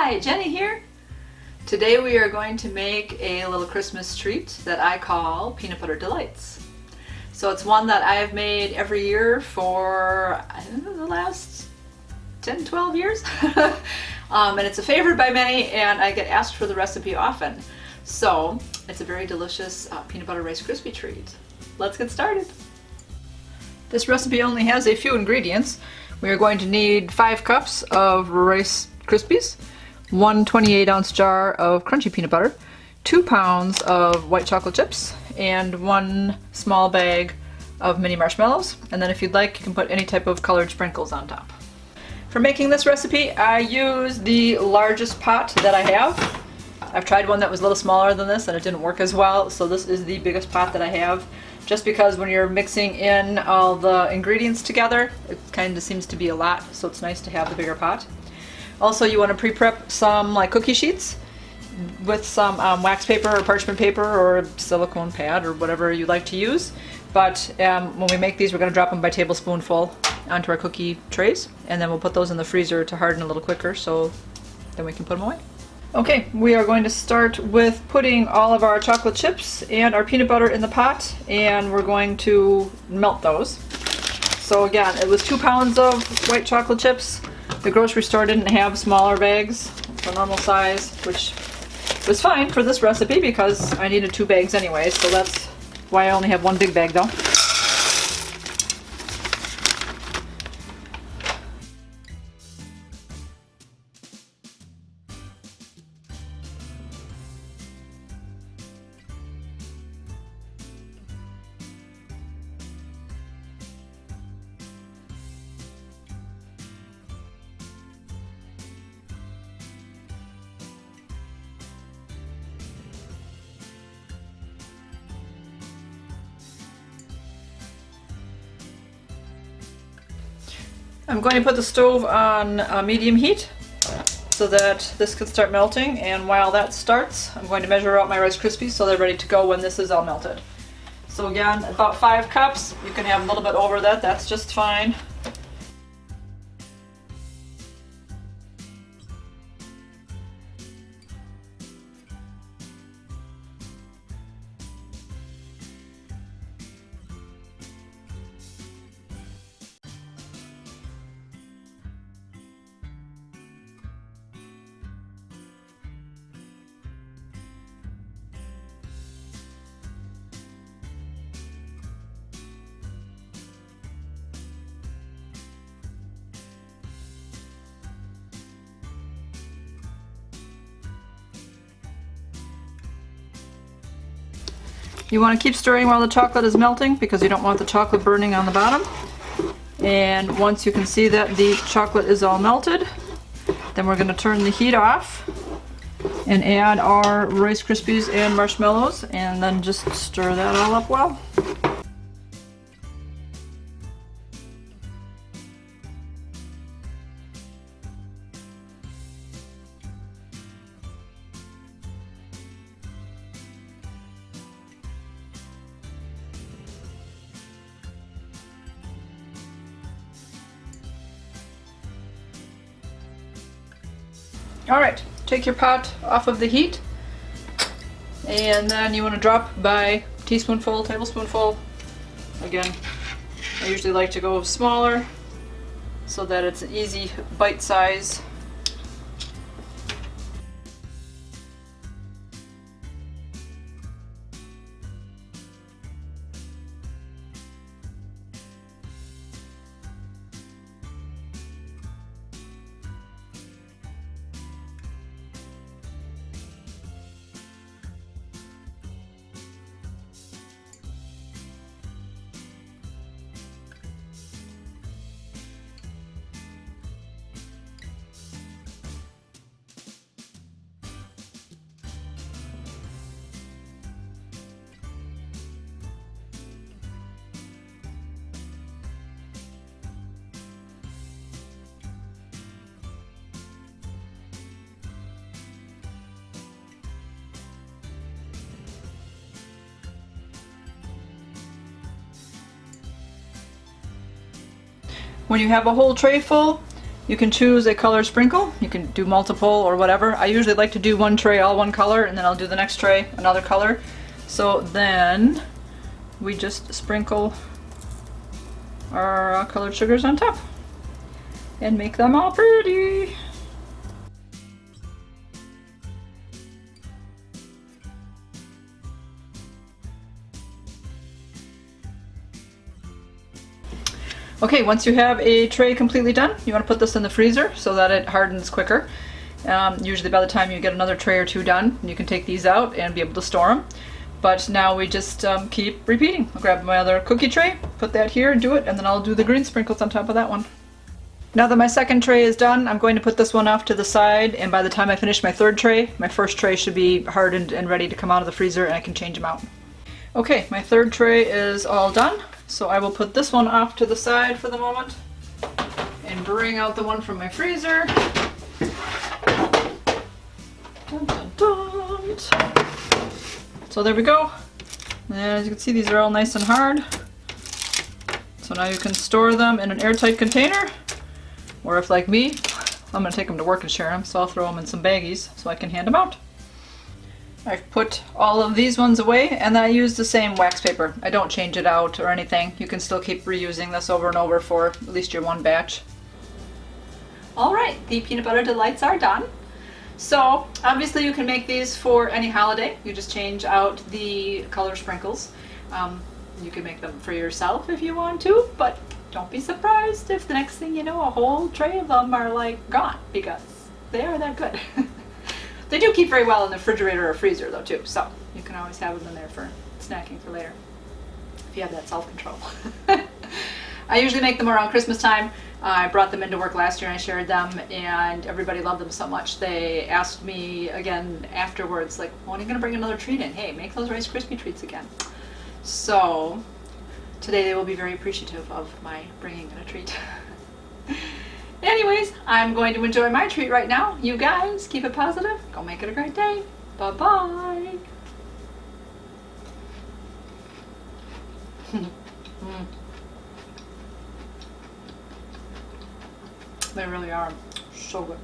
Hi, Jenny here. Today we are going to make a little Christmas treat that I call Peanut Butter Delights. So it's one that I've made every year for, I don't know, the last 10, 12 years. And it's a favorite by many, and I get asked for the recipe often. So it's a very delicious peanut butter Rice Krispie treat. Let's get started. This recipe only has a few ingredients. We are going to need 5 cups of Rice Krispies, 1 28-ounce jar of crunchy peanut butter, 2 pounds of white chocolate chips, and 1 small bag of mini marshmallows. And then if you'd like, you can put any type of colored sprinkles on top. For making this recipe, I use the largest pot that I have. I've tried one that was a little smaller than this and it didn't work as well, so this is the biggest pot that I have. Just because when you're mixing in all the ingredients together, it kind of seems to be a lot, so it's nice to have the bigger pot. Also, you want to pre-prep some like cookie sheets with some wax paper or parchment paper or a silicone pad or whatever you like to use. But when we make these, we're going to drop them by tablespoonful onto our cookie trays, and then we'll put those in the freezer to harden a little quicker, so then we can put them away. Okay, we are going to start with putting all of our chocolate chips and our peanut butter in the pot, and we're going to melt those. So again, it was 2 pounds of white chocolate chips. The grocery store didn't have smaller bags, the normal size, which was fine for this recipe because I needed 2 bags anyway, so that's why I only have 1 big bag though. I'm going to put the stove on medium heat so that this can start melting, and while that starts, I'm going to measure out my Rice Krispies so they're ready to go when this is all melted. So again, about 5 cups. You can have a little bit over that, that's just fine. You want to keep stirring while the chocolate is melting because you don't want the chocolate burning on the bottom. And once you can see that the chocolate is all melted, then we're going to turn the heat off and add our Rice Krispies and marshmallows, and then just stir that all up well. Alright, take your pot off of the heat, and then you want to drop by teaspoonful, tablespoonful. Again, I usually like to go smaller so that it's an easy bite size. When you have a whole tray full, You can choose a color sprinkle. You can do multiple or whatever. I usually like to do one tray all one color, and then I'll do the next tray another color. So then we just sprinkle our colored sugars on top and make them all pretty. Okay, once you have a tray completely done, you want to put this in the freezer so that it hardens quicker. Usually by the time you get another tray or two done, you can take these out and be able to store them. But now we just keep repeating. I'll grab my other cookie tray, put that here and do it, and then I'll do the green sprinkles on top of that one. Now that my second tray is done, I'm going to put this one off to the side, and by the time I finish my third tray, my first tray should be hardened and ready to come out of the freezer, and I can change them out. Okay, my third tray is all done. So I will put this one off to the side for the moment and bring out the one from my freezer. Dun, dun, dun. So there we go. And as you can see, these are all nice and hard. So now you can store them in an airtight container, or if like me, I'm going to take them to work and share them, so I'll throw them in some baggies so I can hand them out. I've put all of these ones away, and I use the same wax paper. I don't change it out or anything. You can still keep reusing this over and over for at least your one batch. Alright, the peanut butter delights are done. So obviously you can make these for any holiday. You just change out the color sprinkles. You can make them for yourself if you want to, but don't be surprised if the next thing you know a whole tray of them are like gone, because they are that good. They do keep very well in the refrigerator or freezer though too, so you can always have them in there for snacking for later, if you have that self-control. I usually make them around Christmas time. I brought them into work last year and I shared them, and everybody loved them so much. They asked me again afterwards, like, when are you going to bring another treat in? Hey, make those Rice Krispie treats again. So today they will be very appreciative of my bringing in a treat. Anyways, I'm going to enjoy my treat right now. You guys, keep it positive. Go make it a great day. Bye-bye. They really are so good.